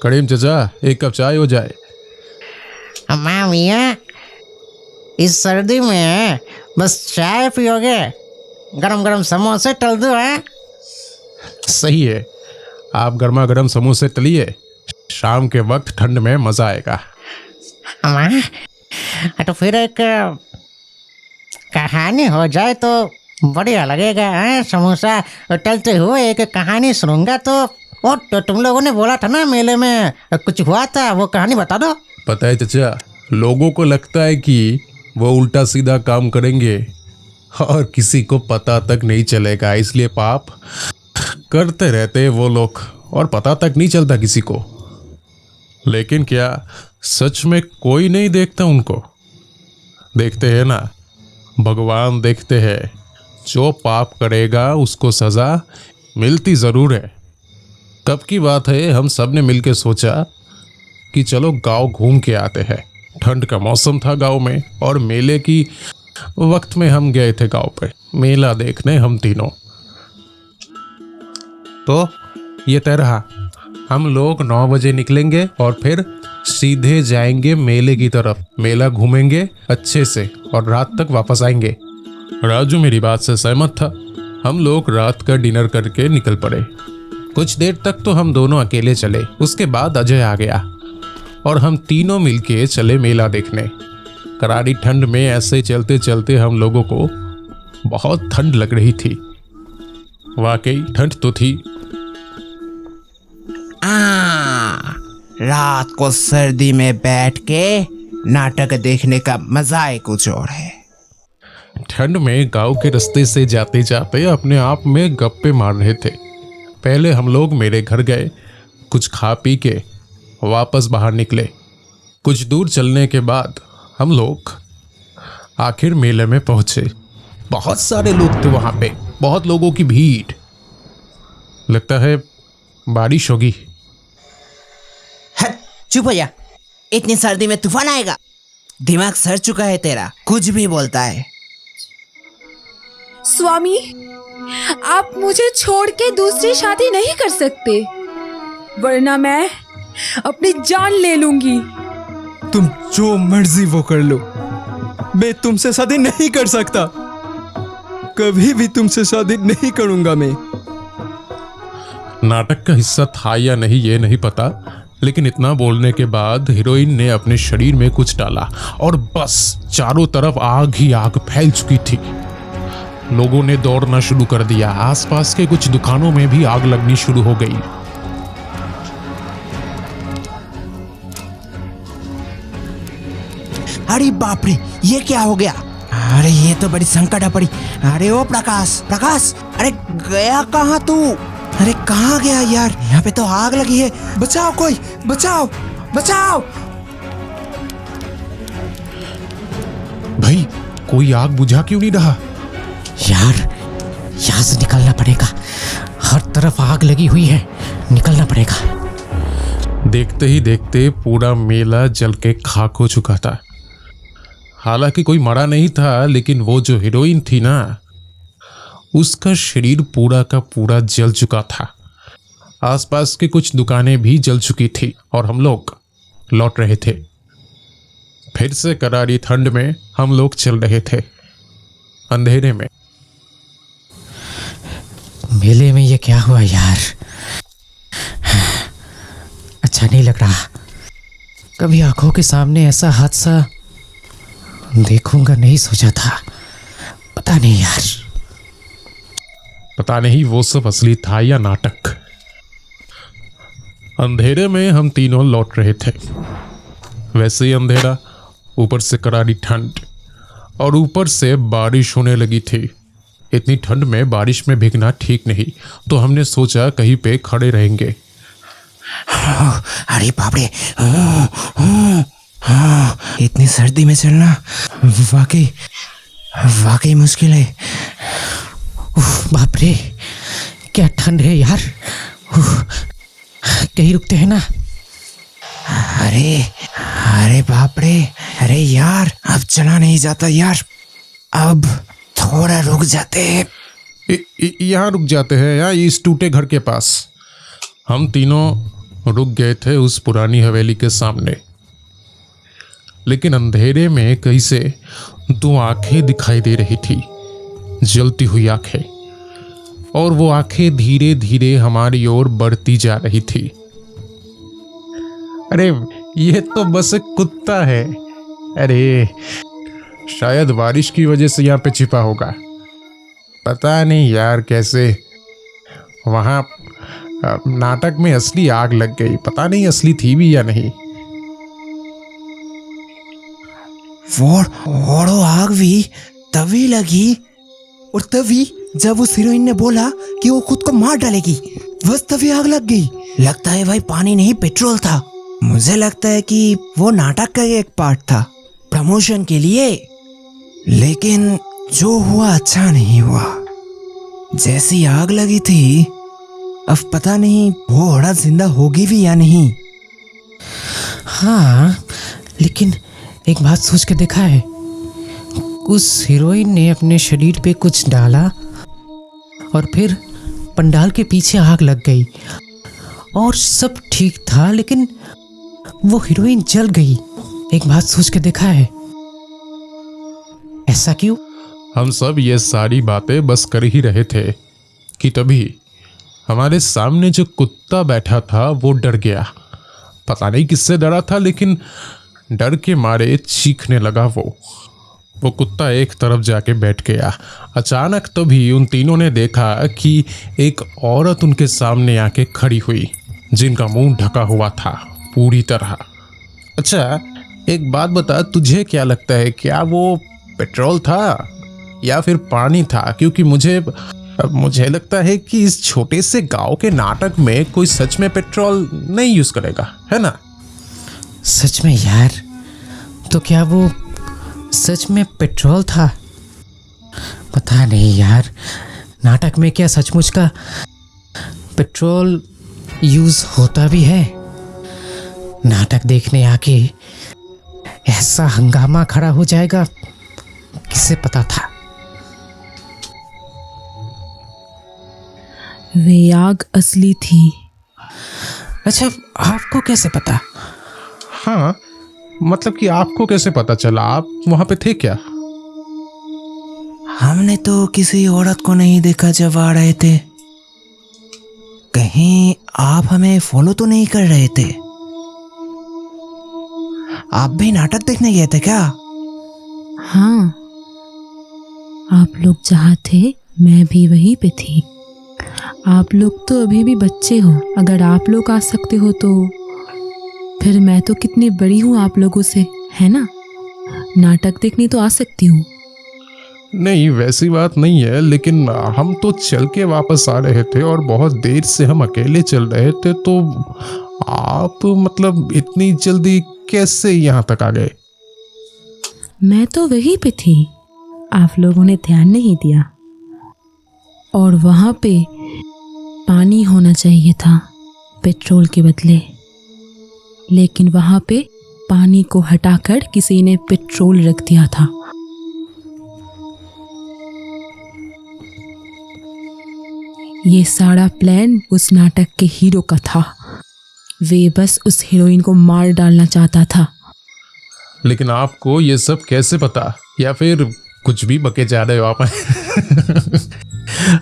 करीम चचा, एक कप चाय हो जाए। अम्मा मियाँ, इस सर्दी में बस चाय पियोगे? गरम गरम समोसे तल दो। है सही है, आप गर्मा गर्म समोसे तलिए, शाम के वक्त ठंड में मजा आएगा। अम्मा, तो फिर एक कहानी हो जाए तो बढ़िया लगेगा। है समोसा तलते हुए एक कहानी सुनूंगा। तो तुम लोगों ने बोला था ना मेले में कुछ हुआ था, वो कहानी बता दो। पता है चचा, लोगों को लगता है कि वो उल्टा सीधा काम करेंगे और किसी को पता तक नहीं चलेगा, इसलिए पाप करते रहते वो लोग और पता तक नहीं चलता किसी को। लेकिन क्या सच में कोई नहीं देखता उनको? देखते हैं ना, भगवान देखते हैं। जो पाप करेगा उसको सजा मिलती ज़रूर है। कब की बात है, हम सब ने मिलकर सोचा कि चलो गांव घूम के आते हैं। ठंड का मौसम था गांव में और मेले की वक्त में हम गए थे गांव पे मेला देखने, हम तीनों। तो ये तय रहा, हम लोग 9 बजे निकलेंगे और फिर सीधे जाएंगे मेले की तरफ। मेला घूमेंगे अच्छे से और रात तक वापस आएंगे। राजू मेरी बात से सहमत था। हम लोग रात का डिनर करके निकल पड़े। कुछ देर तक तो हम दोनों अकेले चले, उसके बाद अजय आ गया और हम तीनों मिलके चले मेला देखने। करारी ठंड में ऐसे चलते चलते हम लोगों को बहुत ठंड लग रही थी। वाकई ठंड तो थी। रात को सर्दी में बैठ के नाटक देखने का मजा ही कुछ और है। ठंड में गांव के रास्ते से जाते जाते अपने आप में गप्पे मार रहे थे। पहले हम लोग मेरे घर गए, कुछ खा पी के वापस बाहर निकले। कुछ दूर चलने के बाद हम लोग आखिर मेले में पहुंचे। बहुत सारे लोग थे वहां पे, बहुत लोगों की भीड़। लगता है बारिश होगी। चुप हो जा, इतनी सर्दी में तूफान आएगा? दिमाग सड़ चुका है तेरा, कुछ भी बोलता है। स्वामी, आप मुझे छोड़ के दूसरी शादी नहीं कर सकते, वरना मैं अपनी जान ले लूंगी। तुम जो मर्जी वो कर लो, मैं तुमसे शादी नहीं कर सकता। कभी भी तुमसे शादी नहीं करूंगा मैं। नाटक का हिस्सा था या नहीं ये नहीं पता, लेकिन इतना बोलने के बाद हीरोइन ने अपने शरीर में कुछ डाला और बस चारों तरफ आग ही आग फैल चुकी थी। लोगों ने दौड़ना शुरू कर दिया। आसपास के कुछ दुकानों में भी आग लगनी शुरू हो गई। अरे बाप रे, ये क्या हो गया? अरे ये तो बड़ी संकट है पड़ी। अरे ओ प्रकाश, प्रकाश, अरे गया कहाँ तू? अरे कहाँ गया यार? यहाँ पे तो आग लगी है। बचाओ कोई, बचाओ, बचाओ। भाई कोई आग बुझा क्यों नहीं रहा? यार यहाँ से निकलना पड़ेगा, हर तरफ आग लगी हुई है, निकलना पड़ेगा। देखते ही देखते पूरा मेला जल के खाक हो चुका था। हालांकि कोई मरा नहीं था, लेकिन वो जो हीरोइन थी ना, उसका शरीर पूरा का पूरा जल चुका था। आसपास की कुछ दुकानें भी जल चुकी थी और हम लोग लौट रहे थे। फिर से करारी ठंड में हम लोग चल रहे थे, अंधेरे में। मेले में ये क्या हुआ यार? अच्छा नहीं लग रहा। कभी आंखों के सामने ऐसा हादसा देखूंगा नहीं सोचा था। पता नहीं यार, पता नहीं वो सब असली था या नाटक। अंधेरे में हम तीनों लौट रहे थे। वैसे ही अंधेरा, ऊपर से करारी ठंड और ऊपर से बारिश होने लगी थी। इतनी ठंड में बारिश में भीगना ठीक नहीं, तो हमने सोचा कहीं पे खड़े रहेंगे। अरे बाप रे, इतनी सर्दी में चलना वाकई मुश्किल है। बाप रे क्या ठंड है यार। कहीं रुकते हैं ना? अरे बाप रे, अरे यार अब चला नहीं जाता यार, अब थोड़ा रुक जाते हैं। यहाँ रुक जाते हैं, यहाँ इस टूटे घर के पास। हम तीनों रुक गए थे उस पुरानी हवेली के सामने। लेकिन अंधेरे में कहीं से दो आंखें दिखाई दे रही थी, जलती हुई आंखें, और वो आंखें धीरे धीरे हमारी ओर बढ़ती जा रही थी। अरे ये तो बस एक कुत्ता है। अरे शायद बारिश की वजह से यहाँ पे छिपा होगा। पता नहीं यार कैसे वहाँ नाटक में असली आग लग गई। पता नहीं असली थी भी या नहीं। वो आग भी तभी लगी, और तभी जब उस हीरोइन ने बोला कि वो खुद को मार डालेगी, बस तभी आग लग गई। लगता है भाई पानी नहीं पेट्रोल था। मुझे लगता है कि वो नाटक का एक पार्ट था, प्रमोशन के लिए। लेकिन जो हुआ अच्छा नहीं हुआ। जैसी आग लगी थी, अब पता नहीं वो औरत जिंदा होगी भी या नहीं। हाँ, लेकिन एक बात सोच के देखा है, उस हीरोइन ने अपने शरीर पे कुछ डाला और फिर पंडाल के पीछे आग लग गई और सब ठीक था, लेकिन वो हीरोइन जल गई। एक बात सोच के देखा है, ऐसा क्यों? हम सब ये सारी बातें बस कर ही रहे थे कि तभी हमारे सामने जो कुत्ता बैठा था वो डर गया। पता नहीं किससे डरा था, लेकिन डर के मारे चीखने लगा। वो कुत्ता एक तरफ जाके बैठ गया। अचानक तभी उन तीनों ने देखा कि एक औरत उनके सामने आके खड़ी हुई, जिनका मुंह ढका हुआ था पूरी तरह। अच्छा एक बात बता, तुझे क्या लगता है, क्या वो पेट्रोल था या फिर पानी था? क्योंकि मुझे लगता है कि इस छोटे से गांव के नाटक में कोई सच में पेट्रोल नहीं यूज करेगा, है ना? सच में यार, तो क्या वो सच में पेट्रोल था? पता नहीं यार, नाटक में क्या सचमुच का पेट्रोल यूज होता भी है? नाटक देखने आके ऐसा हंगामा खड़ा हो जाएगा, किसे पता था? वे आग असली थी। अच्छा, आपको कैसे पता? हाँ, मतलब कि आपको कैसे पता चला? आप वहां पे थे क्या? हमने तो किसी औरत को नहीं देखा जब आ रहे थे। कहीं आप हमें फॉलो तो नहीं कर रहे थे? आप भी नाटक देखने गए थे क्या? हाँ, आप लोग जहाँ थे मैं भी वहीं पे थी। आप लोग तो अभी भी बच्चे हो। अगर आप लोग आ सकते हो तो फिर मैं तो कितनी बड़ी हूँ आप लोगों से, है ना? नाटक देखने तो आ सकती हूँ। नहीं, वैसी बात नहीं है, लेकिन हम तो चल के वापस आ रहे थे और बहुत देर से हम अकेले चल रहे थे, तो आप मतलब इतनी जल्दी कैसे यहाँ तक आ गए? मैं तो वहीं पे थी, आप लोगों ने ध्यान नहीं दिया। और वहाँ पे पानी होना चाहिए था पेट्रोल के बदले, लेकिन वहाँ पे पानी को हटाकर किसी ने पेट्रोल रख दिया था। ये सारा प्लान उस नाटक के हीरो का था। वे बस उस हीरोइन को मार डालना चाहता था। लेकिन आपको ये सब कैसे पता? या फिर कुछ भी बके जा रहे हो आप?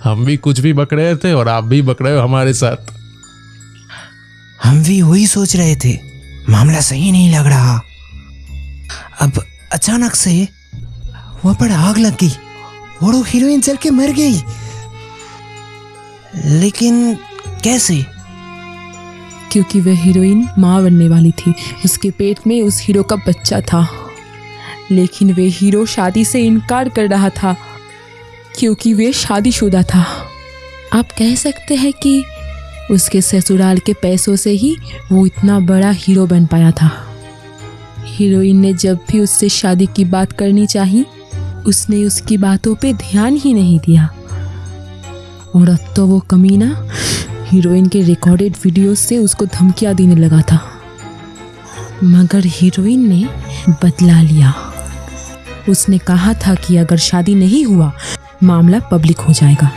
हम भी कुछ भी बक रहे थे और आप भी बक रहे हो हमारे साथ। हम भी वही सोच रहे थे, मामला सही नहीं लग रहा। अब अचानक से वहां पर आग लग गई और वो हीरोइन जल के मर गई। लेकिन कैसे? क्योंकि वह हीरोइन माँ बनने वाली थी। उसके पेट में उस हीरो का बच्चा था, लेकिन वे हीरो शादी से इनकार कर रहा था क्योंकि वे शादीशुदा था। आप कह सकते हैं कि उसके ससुराल के पैसों से ही वो इतना बड़ा हीरो बन पाया था। हीरोइन ने जब भी उससे शादी की बात करनी चाहिए, उसने उसकी बातों पे ध्यान ही नहीं दिया। और अब तो वो कमीना हीरोइन के रिकॉर्डेड वीडियो से उसको धमकियां देने लगा था। मगर हीरोइन ने बदला लिया। उसने कहा था कि अगर शादी नहीं हुआ मामला पब्लिक हो जाएगा।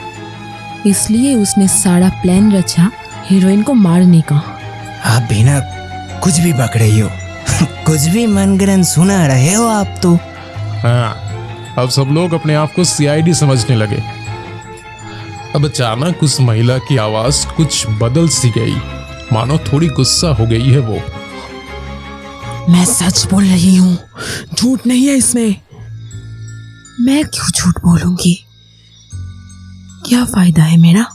इसलिए उसने सारा प्लान रचा हीरोइन को मारने का। आप भी ना कुछ भी बक रही हो। कुछ भी मनगढ़ंत सुना रहे हो आप तो। हाँ, अब सब लोग अपने आप को सीआईडी समझने लगे। अब अचानक उस महिला की आवाज कुछ बदल सी गई, मानो थोड़ी गुस्सा हो गई है वो। मैं सच बोल रही हूँ, झूठ नहीं है इसमें। मैं क्यों झूठ बोलूंगी? क्या फायदा है मेरा?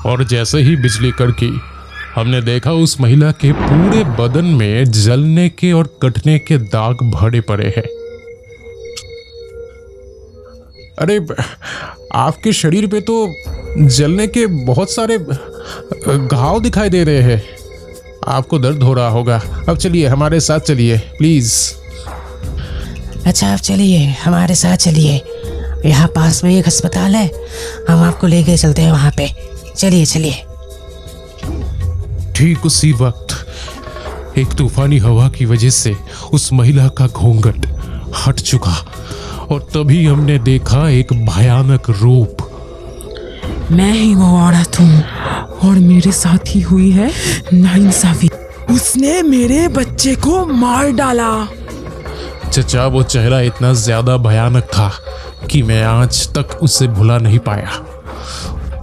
और जैसे ही बिजली कड़की, हमने देखा उस महिला के पूरे बदन में जलने के और कटने के दाग भरे पड़े हैं। अरे, आपके शरीर पे तो जलने के बहुत सारे घाव दिखाई दे रहे हैं। आपको दर्द हो रहा होगा। अब चलिए, हमारे साथ चलिए प्लीज। अच्छा, आप चलिए, हमारे साथ चलिए। यहाँ पास में एक अस्पताल है, हम आपको लेके चलते हैं वहाँ पे। चलिए चलिए। ठीक उसी वक्त एक तूफानी हवा की वजह से उस महिला का घूंघट हट चुका और तभी हमने देखा एक भयानक रूप। मैं ही वो औरत हूँ और मेरे साथ ही हुई है नाइंसाफी। उसने मेरे बच्चे को मार डाला। चचा, वो चेहरा इतना ज्यादा भयानक था कि मैं आज तक उसे भुला नहीं पाया।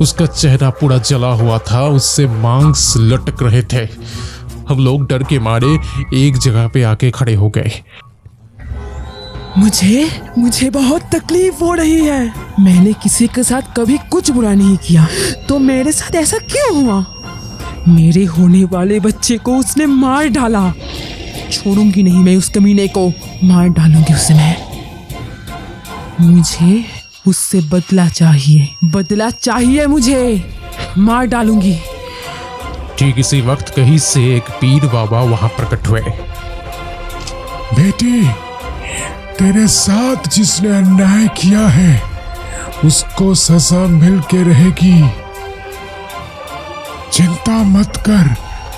उसका चेहरा पूरा जला हुआ था, उससे मांस लटक रहे थे। हम लोग डर के मारे एक जगह पे आके खड़े हो गए। मुझे बहुत तकलीफ हो रही है। मैंने किसी के साथ कभी कुछ बुरा नहीं किया, तो मेरे साथ ऐसा क्यों हुआ? मेरे होने वाले बच्चे को उसने मार डाला। छोड़ूंगी नहीं मैं उस कमीने को, मार डालूंगी उसे मैं। मुझे उससे बदला चाहिए मुझे। मार डालूंगी। ठीक इसी वक्त कहीं से एक पीर बाबा वहां प्रकट हुए। बेटी, तेरे साथ जिसने अन्याय किया है उसको सजा मिल के रहेगी। चिंता मत कर,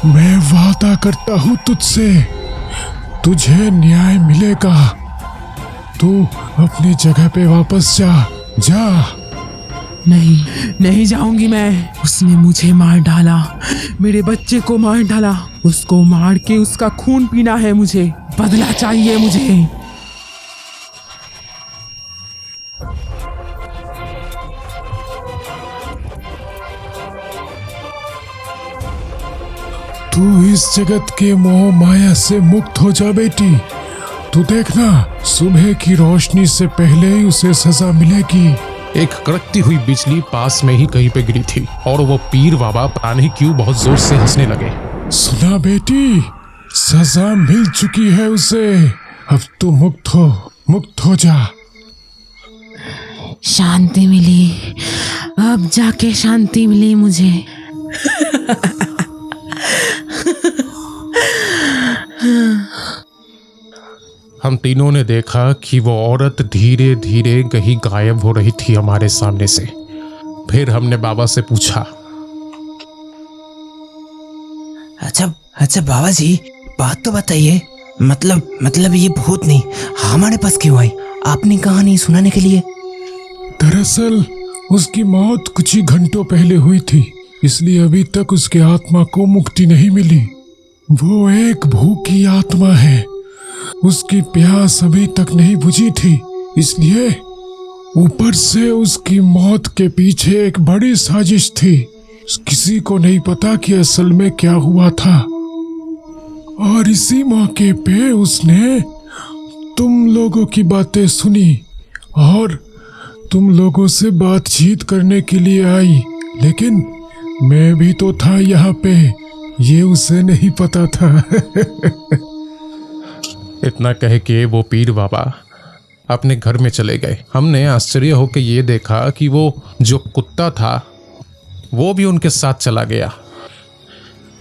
मैं वादा करता हूं तुझसे, तुझे न्याय मिलेगा। तू अपनी जगह पे वापस जा। नहीं जाऊंगी मैं। उसने मुझे मार डाला, मेरे बच्चे को मार डाला। उसको मार के उसका खून पीना है मुझे। बदला चाहिए मुझे। तू इस जगत के मोह माया से मुक्त हो जा बेटी। तू देखना, सुबह की रोशनी से पहले ही उसे सजा मिलेगी। एक कड़कती हुई बिजली पास में ही कहीं पे गिरी थी और वो पीर बाबा पता नहीं क्यों बहुत जोर से हंसने लगे। सुना बेटी, सजा मिल चुकी है उसे। अब तू मुक्त हो जा। शांति मिली, अब जाके शांति मिली मुझे। हम तीनों ने देखा कि वो औरत धीरे धीरे कहीं गायब हो रही थी हमारे सामने से। फिर हमने बाबा से पूछा, अच्छा बाबा जी, बात तो बताइए। मतलब ये भूत नहीं हमारे पास क्यों आई? आपने कहानी सुनाने के लिए? दरअसल उसकी मौत कुछ ही घंटों पहले हुई थी, इसलिए अभी तक उसके आत्मा को मुक्ति नहीं मिली। वो एक भूखी आत्मा है, उसकी प्यास अभी तक नहीं बुझी थी, इसलिए ऊपर से उसकी मौत के पीछे एक बड़ी साजिश थी। किसी को नहीं पता कि असल में क्या हुआ था। और इसी मौके पे उसने तुम लोगों की बातें सुनी और तुम लोगों से बातचीत करने के लिए आई। लेकिन मैं भी तो था यहाँ पे, ये उसे नहीं पता था। इतना कह के वो पीर बाबा अपने घर में चले गए। हमने आश्चर्य होकर ये देखा कि वो जो कुत्ता था वो भी उनके साथ चला गया।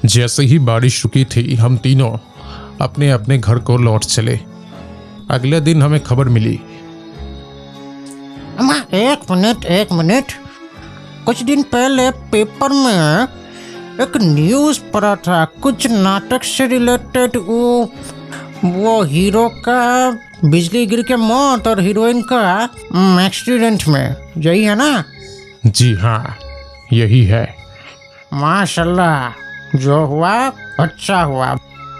जैसे ही बारिश रुकी थी, हम तीनों अपने अपने घर को लौट चले। अगले दिन हमें खबर मिली। अम्मा, एक मिनट। कुछ दिन पहले पेपर में एक न्यूज़ पढ़ा था, कुछ नाटक से रिलेटेड। वो हीरो का बिजली गिर के मौत और हीरोइन का एक्सीडेंट में, यही है ना? जी हाँ, यही है। माशाल्लाह, जो हुआ अच्छा हुआ,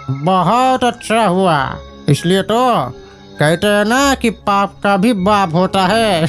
बहुत अच्छा हुआ। इसलिए तो कहते हैं ना कि पाप का भी बाप होता है।